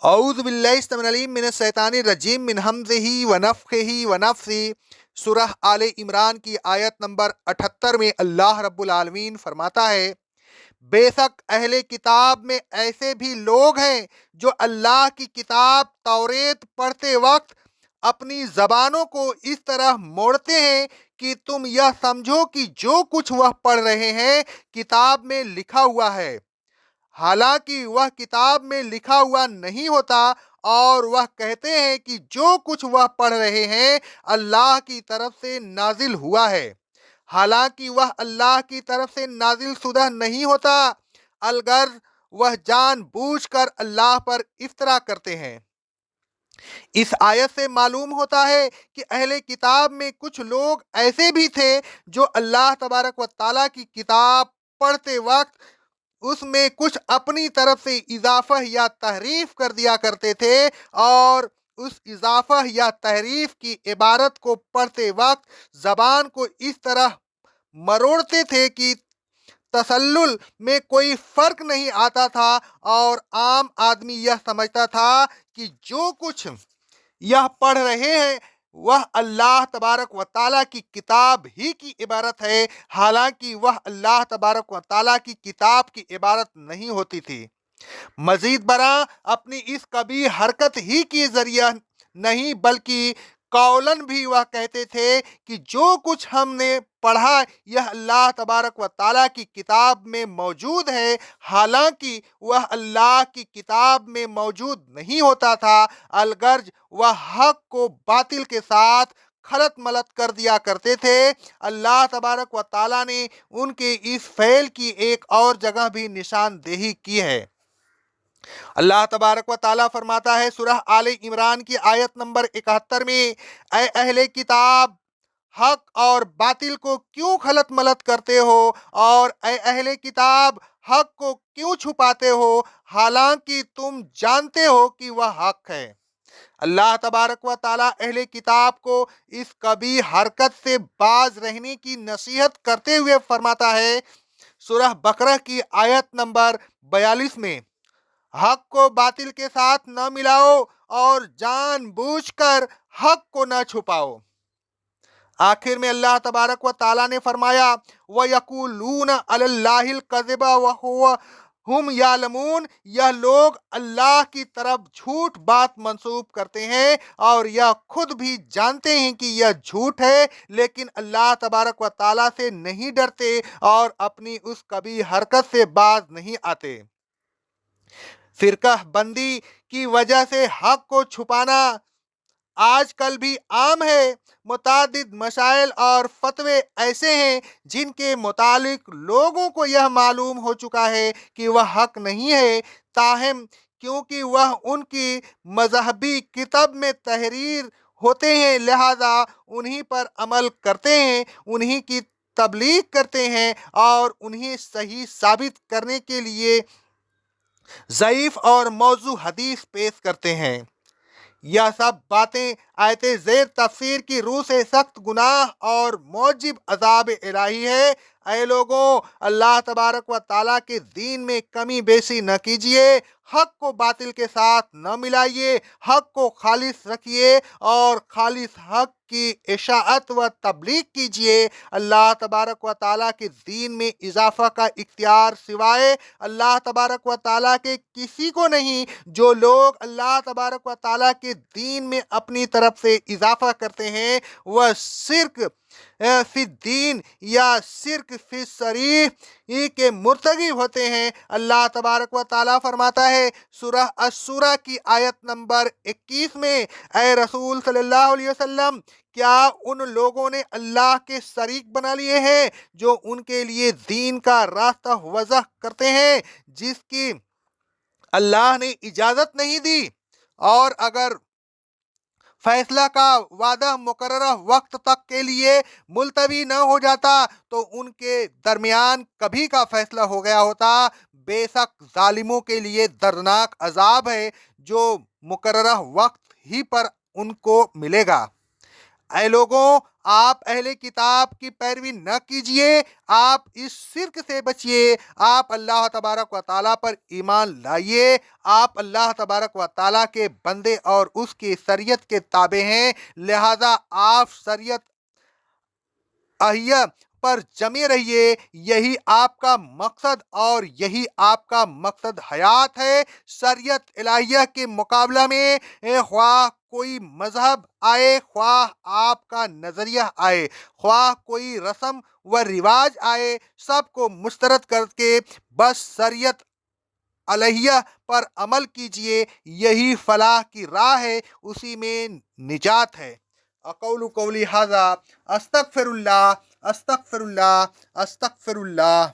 اعوذ باللہ السمیع العلیم من الشیطان الرجیم من ہمزہ ونفخہ ونفثہ۔ سورہ آل عمران کی آیت نمبر 78 میں اللہ رب العالمین فرماتا ہے، بے شک اہل کتاب میں ایسے بھی لوگ ہیں جو اللہ کی کتاب توریت پڑھتے وقت اپنی زبانوں کو اس طرح موڑتے ہیں کہ تم یہ سمجھو کہ جو کچھ وہ پڑھ رہے ہیں کتاب میں لکھا ہوا ہے، حالانکہ وہ کتاب میں لکھا ہوا نہیں ہوتا، اور وہ کہتے ہیں کہ جو کچھ وہ پڑھ رہے ہیں اللہ کی طرف سے نازل ہوا ہے، حالانکہ وہ اللہ کی طرف سے نازل شدہ نہیں ہوتا، الغرض وہ جان بوجھ کر اللہ پر افطرا کرتے ہیں۔ اس آیت سے معلوم ہوتا ہے کہ اہل کتاب میں کچھ لوگ ایسے بھی تھے جو اللہ تبارک و تعالیٰ کی کتاب پڑھتے وقت اس میں کچھ اپنی طرف سے اضافہ یا تحریف کر دیا کرتے تھے، اور اس اضافہ یا تحریف کی عبارت کو پڑھتے وقت زبان کو اس طرح مروڑتے تھے کہ تسلل میں کوئی فرق نہیں آتا تھا، اور عام آدمی یہ سمجھتا تھا کہ جو کچھ یہ پڑھ رہے ہیں وہ اللہ تبارک و تعالیٰ کی کتاب ہی کی عبارت ہے، حالانکہ وہ اللہ تبارک و تعالیٰ کی کتاب کی عبارت نہیں ہوتی تھی۔ مزید برآں اپنی اس کبھی حرکت ہی کے ذریعہ نہیں بلکہ قولن بھی وہ کہتے تھے کہ جو کچھ ہم نے پڑھا یہ اللہ تبارک و تعالیٰ کی کتاب میں موجود ہے، حالانکہ وہ اللہ کی کتاب میں موجود نہیں ہوتا تھا، الغرض وہ حق کو باطل کے ساتھ خلط ملط کر دیا کرتے تھے۔ اللہ تبارک و تعالیٰ نے ان کے اس فعل کی ایک اور جگہ بھی نشاندہی کی ہے۔ اللہ تبارک و تعالیٰ فرماتا ہے سورہ آل عمران کی آیت نمبر 71 میں، اے اہل کتاب حق اور باطل کو کیوں خلط ملط کرتے ہو، اور اے اہل کتاب حق کو کیوں چھپاتے ہو حالانکہ تم جانتے ہو کہ وہ حق ہے۔ اللہ تبارک و تعالیٰ اہل کتاب کو اس کبھی حرکت سے باز رہنے کی نصیحت کرتے ہوئے فرماتا ہے سورہ بقرہ کی آیت نمبر 42 میں، حق کو باطل کے ساتھ نہ ملاؤ اور جان بوجھ کر حق کو نہ چھپاؤ۔ آخر میں اللہ تبارک و تعالیٰ نے فرمایا، وَيَقُولُونَ عَلَى اللَّهِ الْكَذِبَ وَهُمْ يَعْلَمُونَ، یہ لوگ اللہ کی طرف جھوٹ بات منسوب کرتے ہیں اور یہ خود بھی جانتے ہیں کہ یہ جھوٹ ہے، لیکن اللہ تبارک و تعالیٰ سے نہیں ڈرتے اور اپنی اس کبھی حرکت سے باز نہیں آتے۔ فرقہ بندی کی وجہ سے حق کو چھپانا آج کل بھی عام ہے۔ متعدد مسائل اور فتوے ایسے ہیں جن کے متعلق لوگوں کو یہ معلوم ہو چکا ہے کہ وہ حق نہیں ہے، تاہم کیونکہ وہ ان کی مذہبی کتب میں تحریر ہوتے ہیں لہذا انہی پر عمل کرتے ہیں، انہی کی تبلیغ کرتے ہیں اور انہیں صحیح ثابت کرنے کے لیے ضعیف اور موضوع حدیث پیش کرتے ہیں۔ یہ سب باتیں آیت زیر تفسیر کی روح سے سخت گناہ اور موجب عذاب الہی ہے۔ اے لوگوں، اللہ تبارک و تعالیٰ کے دین میں کمی بیشی نہ کیجیے، حق کو باطل کے ساتھ نہ ملائیے، حق کو خالص رکھیے اور خالص حق کی اشاعت و تبلیغ کیجیے۔ اللہ تبارک و تعالیٰ کے دین میں اضافہ کا اختیار سوائے اللہ تبارک و تعالیٰ کے کسی کو نہیں۔ جو لوگ اللہ تبارک و تعالیٰ کے دین میں اپنی طرف سے اضافہ کرتے ہیں وہ شرک فی الدین یا شرک فی الشریع کے مرتکب ہوتے ہیں۔ اللہ تبارک و تعالیٰ فرماتا ہے سورہ الشورى کی آیت نمبر 21 میں، اے رسول صلی اللہ علیہ وسلم، کیا ان لوگوں نے اللہ کے شریک بنا لیے ہیں جو ان کے لیے دین کا راستہ وضع کرتے ہیں جس کی اللہ نے اجازت نہیں دی، اور اگر فیصلہ کا وعدہ مقررہ وقت تک کے لیے ملتوی نہ ہو جاتا تو ان کے درمیان کبھی کا فیصلہ ہو گیا ہوتا۔ بے شک ظالموں کے لیے دردناک عذاب ہے جو مقررہ وقت ہی پر ان کو ملے گا۔ اے لوگوں، آپ اہل کتاب کی پیروی نہ کیجئے، آپ اس شرک سے بچیے، آپ اللہ تبارک و تعالیٰ پر ایمان لائیے، آپ اللہ تبارک و تعالیٰ کے بندے اور اس کی شریعت کے تابع ہیں، لہذا آپ شریعت اہیہ پر جمے رہیے، یہی آپ کا مقصد اور یہی آپ کا مقصد حیات ہے۔ شریعت الہیہ کے مقابلہ میں خواہ کوئی مذہب آئے، خواہ آپ کا نظریہ آئے، خواہ کوئی رسم و رواج آئے، سب کو مسترد کر کے بس شریعت الہیہ پر عمل کیجئے، یہی فلاح کی راہ ہے، اسی میں نجات ہے۔ اقول قولی ھذا استغفر اللہ استغفر اللہ استغفر اللہ۔